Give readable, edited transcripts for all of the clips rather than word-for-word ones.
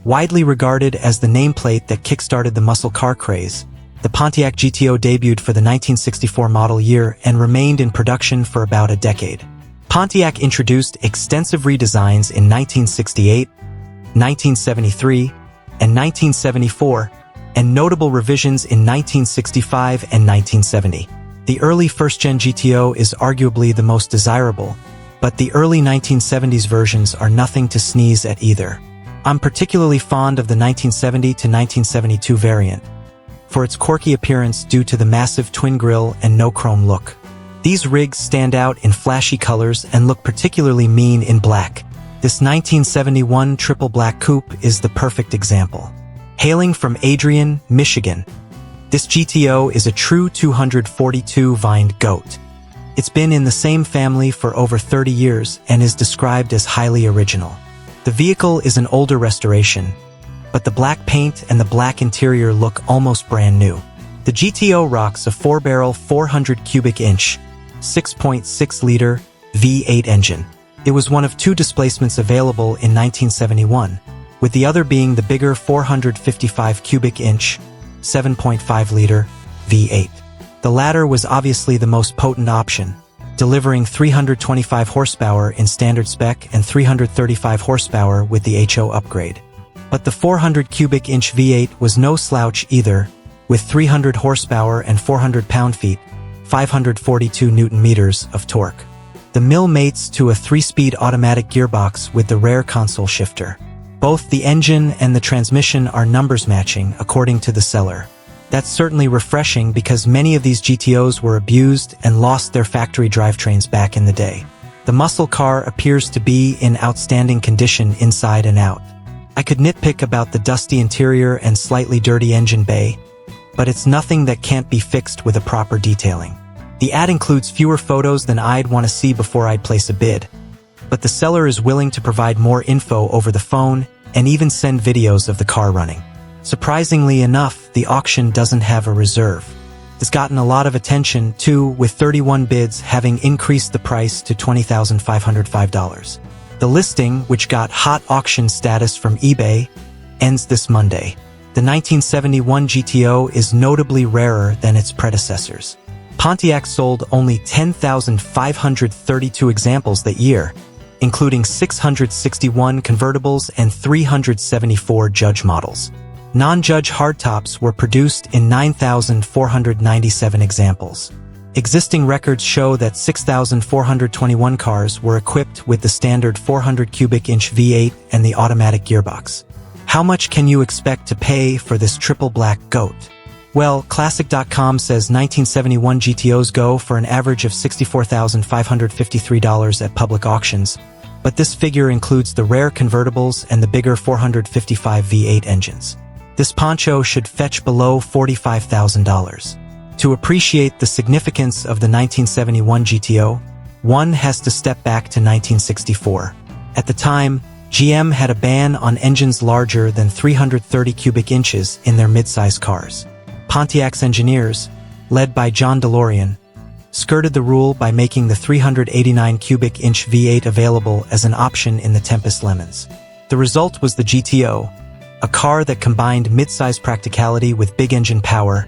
Widely regarded as the nameplate that kickstarted the muscle car craze, the Pontiac GTO debuted for the 1964 model year and remained in production for about a decade. Pontiac introduced extensive redesigns in 1968, 1973, and 1974, and notable revisions in 1965 and 1970. The early first-gen GTO is arguably the most desirable, but the early 1970s versions are nothing to sneeze at either. I'm particularly fond of the 1970 to 1972 variant, for its quirky appearance due to the massive twin grille and no-chrome look. These rigs stand out in flashy colors and look particularly mean in black. This 1971 triple black coupe is the perfect example. Hailing from Adrian, Michigan, this GTO is a true 242-vined goat. It's been in the same family for over 30 years and is described as highly original. The vehicle is an older restoration, but the black paint and the black interior look almost brand new. The GTO rocks a 4-barrel 400 cubic inch, 6.6-liter V8 engine. It was one of 2 displacements available in 1971, with the other being the bigger 455 cubic inch, 7.5-liter V8. The latter was obviously the most potent option, delivering 325 horsepower in standard spec and 335 horsepower with the HO upgrade. But the 400 cubic inch V8 was no slouch either, with 300 horsepower and 400 pound-feet, 542 newton-meters of torque. The mill mates to a 3-speed automatic gearbox with the rear console shifter. Both the engine and the transmission are numbers matching, according to the seller. That's certainly refreshing because many of these GTOs were abused and lost their factory drivetrains back in the day. The muscle car appears to be in outstanding condition inside and out. I could nitpick about the dusty interior and slightly dirty engine bay, but it's nothing that can't be fixed with a proper detailing. The ad includes fewer photos than I'd want to see before I'd place a bid, but the seller is willing to provide more info over the phone and even send videos of the car running. Surprisingly enough, the auction doesn't have a reserve. It's gotten a lot of attention, too, with 31 bids having increased the price to $20,505. The listing, which got hot auction status from eBay, ends this Monday. The 1971 GTO is notably rarer than its predecessors. Pontiac sold only 10,532 examples that year, including 661 convertibles and 374 Judge models. Non-Judge hardtops were produced in 9,497 examples. Existing records show that 6,421 cars were equipped with the standard 400 cubic inch V8 and the automatic gearbox. How much can you expect to pay for this triple black goat? Well, Classic.com says 1971 GTOs go for an average of $64,553 at public auctions, but this figure includes the rare convertibles and the bigger 455 V8 engines. This poncho should fetch below $45,000. To appreciate the significance of the 1971 GTO, one has to step back to 1964. At the time, GM had a ban on engines larger than 330 cubic inches in their midsize cars. Pontiac's engineers, led by John DeLorean, skirted the rule by making the 389 cubic inch V8 available as an option in the Tempest Lemons. The result was the GTO, a car that combined midsize practicality with big engine power,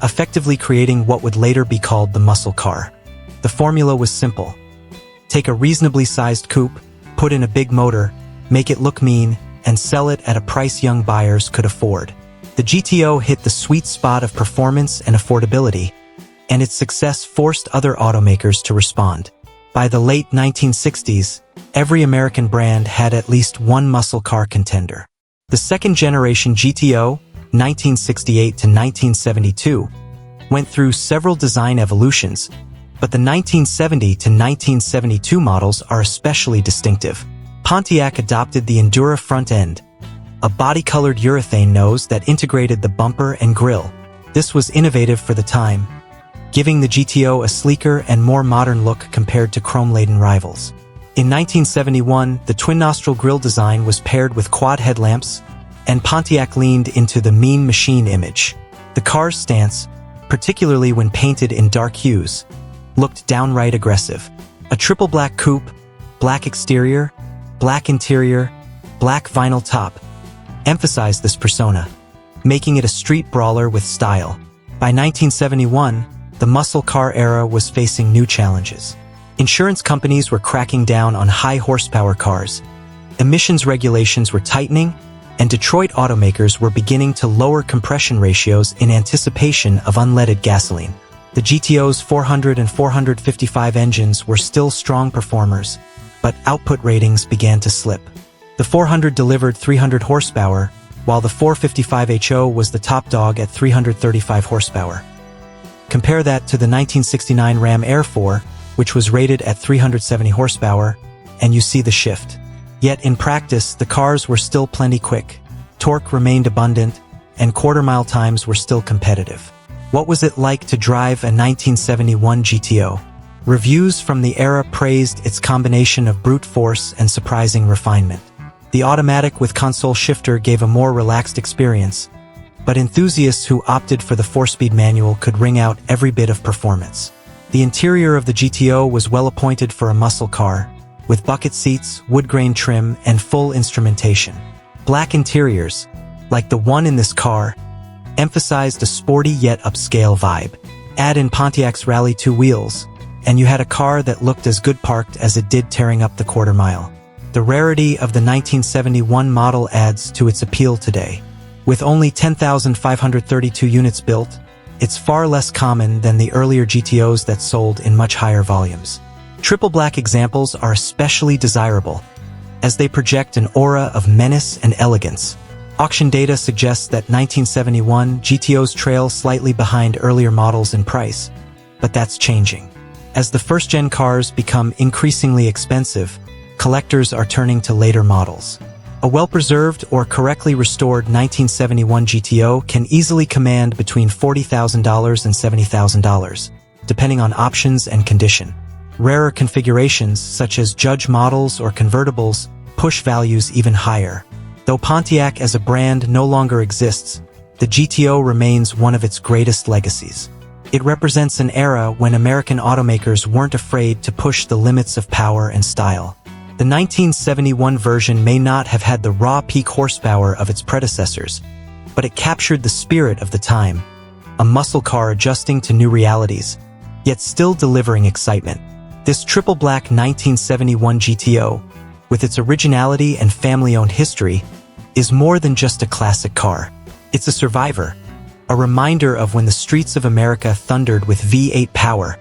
effectively creating what would later be called the muscle car. The formula was simple. Take a reasonably sized coupe, put in a big motor, make it look mean, and sell it at a price young buyers could afford. The GTO hit the sweet spot of performance and affordability, and its success forced other automakers to respond. By the late 1960s, every American brand had at least one muscle car contender. The second-generation GTO, 1968 to 1972, went through several design evolutions, but the 1970 to 1972 models are especially distinctive. Pontiac adopted the Endura front end, a body-colored urethane nose that integrated the bumper and grille. This was innovative for the time, giving the GTO a sleeker and more modern look compared to chrome-laden rivals. In 1971, the twin-nostril grille design was paired with quad headlamps, and Pontiac leaned into the mean machine image. The car's stance, particularly when painted in dark hues, looked downright aggressive. A triple black coupe, black exterior, black interior, black vinyl top. emphasized this persona, making it a street brawler with style. By 1971, the muscle car era was facing new challenges. Insurance companies were cracking down on high-horsepower cars, emissions regulations were tightening, and Detroit automakers were beginning to lower compression ratios in anticipation of unleaded gasoline. The GTO's 400 and 455 engines were still strong performers, but output ratings began to slip. The 400 delivered 300 horsepower, while the 455 HO was the top dog at 335 horsepower. Compare that to the 1969 Ram Air 4, which was rated at 370 horsepower, and you see the shift. Yet in practice, the cars were still plenty quick, torque remained abundant, and quarter-mile times were still competitive. What was it like to drive a 1971 GTO? Reviews from the era praised its combination of brute force and surprising refinement. The automatic with console shifter gave a more relaxed experience, but enthusiasts who opted for the 4-speed manual could wring out every bit of performance. The interior of the GTO was well appointed for a muscle car, with bucket seats, wood grain trim, and full instrumentation. Black interiors, like the one in this car, emphasized a sporty yet upscale vibe. Add in Pontiac's Rally 2 wheels, and you had a car that looked as good parked as it did tearing up the quarter mile. The rarity of the 1971 model adds to its appeal today. With only 10,532 units built, it's far less common than the earlier GTOs that sold in much higher volumes. Triple black examples are especially desirable, as they project an aura of menace and elegance. Auction data suggests that 1971 GTOs trail slightly behind earlier models in price, but that's changing. As the first-gen cars become increasingly expensive, collectors are turning to later models. A well-preserved or correctly restored 1971 GTO can easily command between $40,000 and $70,000, depending on options and condition. Rarer configurations, such as judge models or convertibles, push values even higher. Though Pontiac as a brand no longer exists, the GTO remains one of its greatest legacies. It represents an era when American automakers weren't afraid to push the limits of power and style. The 1971 version may not have had the raw peak horsepower of its predecessors, but it captured the spirit of the time, a muscle car adjusting to new realities, yet still delivering excitement. This triple black 1971 GTO, with its originality and family-owned history, is more than just a classic car. It's a survivor, a reminder of when the streets of America thundered with V8 power,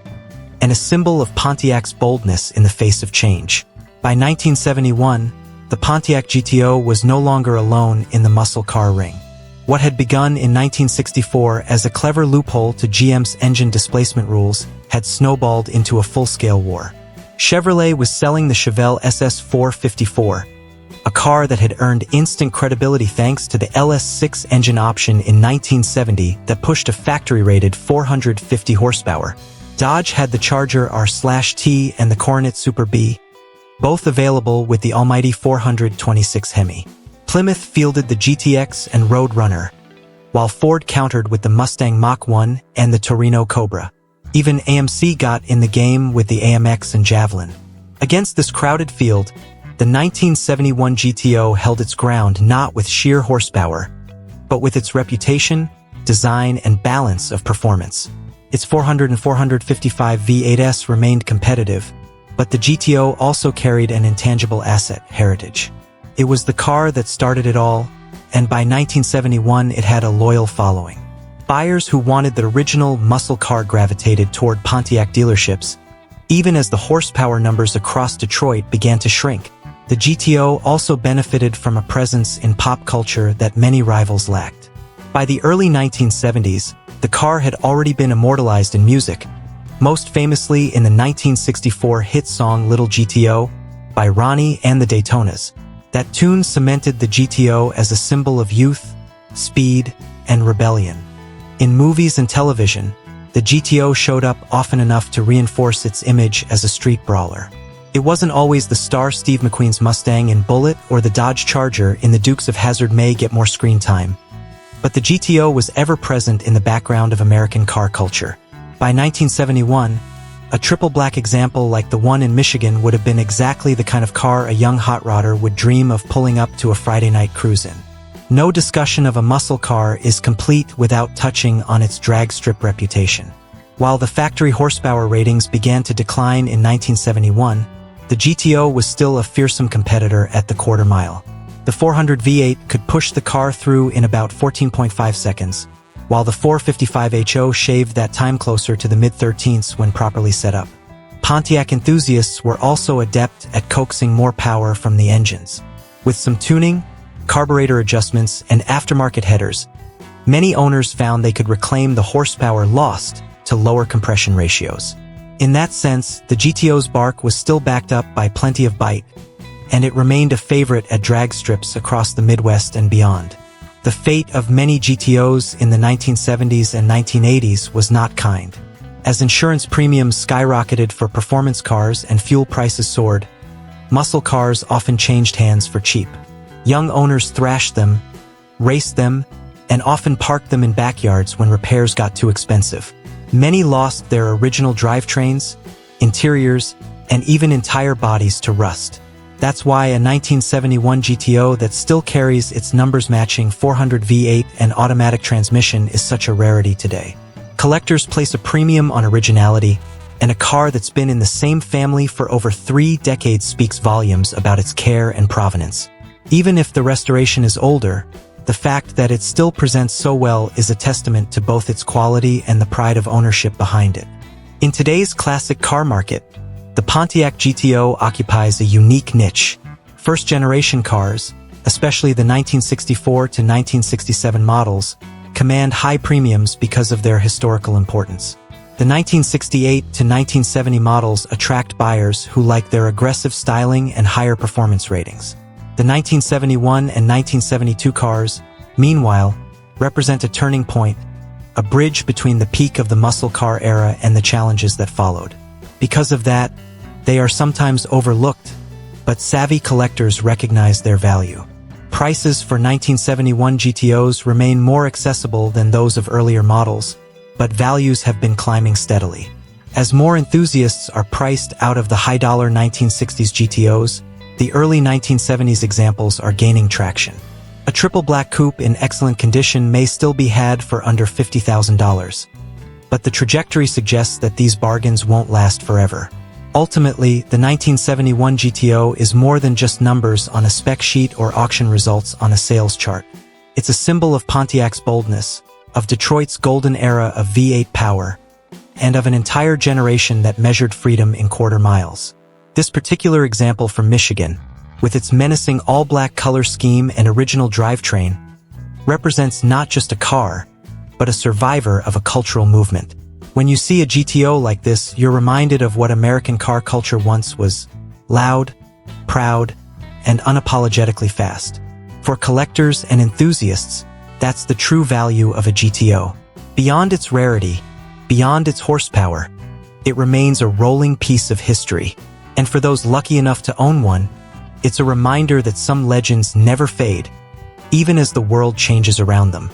and a symbol of Pontiac's boldness in the face of change. By 1971, the Pontiac GTO was no longer alone in the muscle car ring. What had begun in 1964 as a clever loophole to GM's engine displacement rules had snowballed into a full-scale war. Chevrolet was selling the Chevelle SS454, a car that had earned instant credibility thanks to the LS6 engine option in 1970 that pushed a factory-rated 450 horsepower. Dodge had the Charger R/T and the Coronet Super B, both available with the almighty 426 Hemi. Plymouth fielded the GTX and Roadrunner, while Ford countered with the Mustang Mach-1 and the Torino Cobra. Even AMC got in the game with the AMX and Javelin. Against this crowded field, the 1971 GTO held its ground not with sheer horsepower, but with its reputation, design, and balance of performance. Its 400 and 455 V8s remained competitive, but the GTO also carried an intangible asset, heritage. It was the car that started it all, and by 1971 it had a loyal following. Buyers who wanted the original muscle car gravitated toward Pontiac dealerships, even as the horsepower numbers across Detroit began to shrink. The GTO also benefited from a presence in pop culture that many rivals lacked. By the early 1970s, the car had already been immortalized in music, most famously in the 1964 hit song Little GTO by Ronnie and the Daytonas. That tune cemented the GTO as a symbol of youth, speed, and rebellion. In movies and television, the GTO showed up often enough to reinforce its image as a street brawler. It wasn't always the star Steve McQueen's Mustang in Bullitt or the Dodge Charger in the Dukes of Hazzard may get more screen time, but the GTO was ever present in the background of American car culture. By 1971, a triple black example like the one in Michigan would have been exactly the kind of car a young hot rodder would dream of pulling up to a Friday night cruise in. No discussion of a muscle car is complete without touching on its drag strip reputation. While the factory horsepower ratings began to decline in 1971, the GTO was still a fearsome competitor at the quarter mile. The 400 V8 could push the car through in about 14.5 seconds, while the 455 HO shaved that time closer to the mid-13ths when properly set up. Pontiac enthusiasts were also adept at coaxing more power from the engines. With some tuning, carburetor adjustments, and aftermarket headers, many owners found they could reclaim the horsepower lost to lower compression ratios. In that sense, the GTO's bark was still backed up by plenty of bite, and it remained a favorite at drag strips across the Midwest and beyond. The fate of many GTOs in the 1970s and 1980s was not kind. As insurance premiums skyrocketed for performance cars and fuel prices soared, muscle cars often changed hands for cheap. Young owners thrashed them, raced them, and often parked them in backyards when repairs got too expensive. Many lost their original drivetrains, interiors, and even entire bodies to rust. That's why a 1971 GTO that still carries its numbers-matching 400 V8 and automatic transmission is such a rarity today. Collectors place a premium on originality, and a car that's been in the same family for over 3 decades speaks volumes about its care and provenance. Even if the restoration is older, the fact that it still presents so well is a testament to both its quality and the pride of ownership behind it. In today's classic car market, the Pontiac GTO occupies a unique niche. First-generation cars, especially the 1964 to 1967 models, command high premiums because of their historical importance. The 1968 to 1970 models attract buyers who like their aggressive styling and higher performance ratings. The 1971 and 1972 cars, meanwhile, represent a turning point, a bridge between the peak of the muscle car era and the challenges that followed. Because of that, they are sometimes overlooked, but savvy collectors recognize their value. Prices for 1971 GTOs remain more accessible than those of earlier models, but values have been climbing steadily. As more enthusiasts are priced out of the high-dollar 1960s GTOs, the early 1970s examples are gaining traction. A triple black coupe in excellent condition may still be had for under $50,000. But the trajectory suggests that these bargains won't last forever. Ultimately, the 1971 GTO is more than just numbers on a spec sheet or auction results on a sales chart. It's a symbol of Pontiac's boldness, of Detroit's golden era of V8 power, and of an entire generation that measured freedom in quarter miles. This particular example from Michigan, with its menacing all-black color scheme and original drivetrain, represents not just a car, but a survivor of a cultural movement. When you see a GTO like this, you're reminded of what American car culture once was: loud, proud, and unapologetically fast. For collectors and enthusiasts, that's the true value of a GTO. Beyond its rarity, beyond its horsepower, it remains a rolling piece of history. And for those lucky enough to own one, it's a reminder that some legends never fade, even as the world changes around them.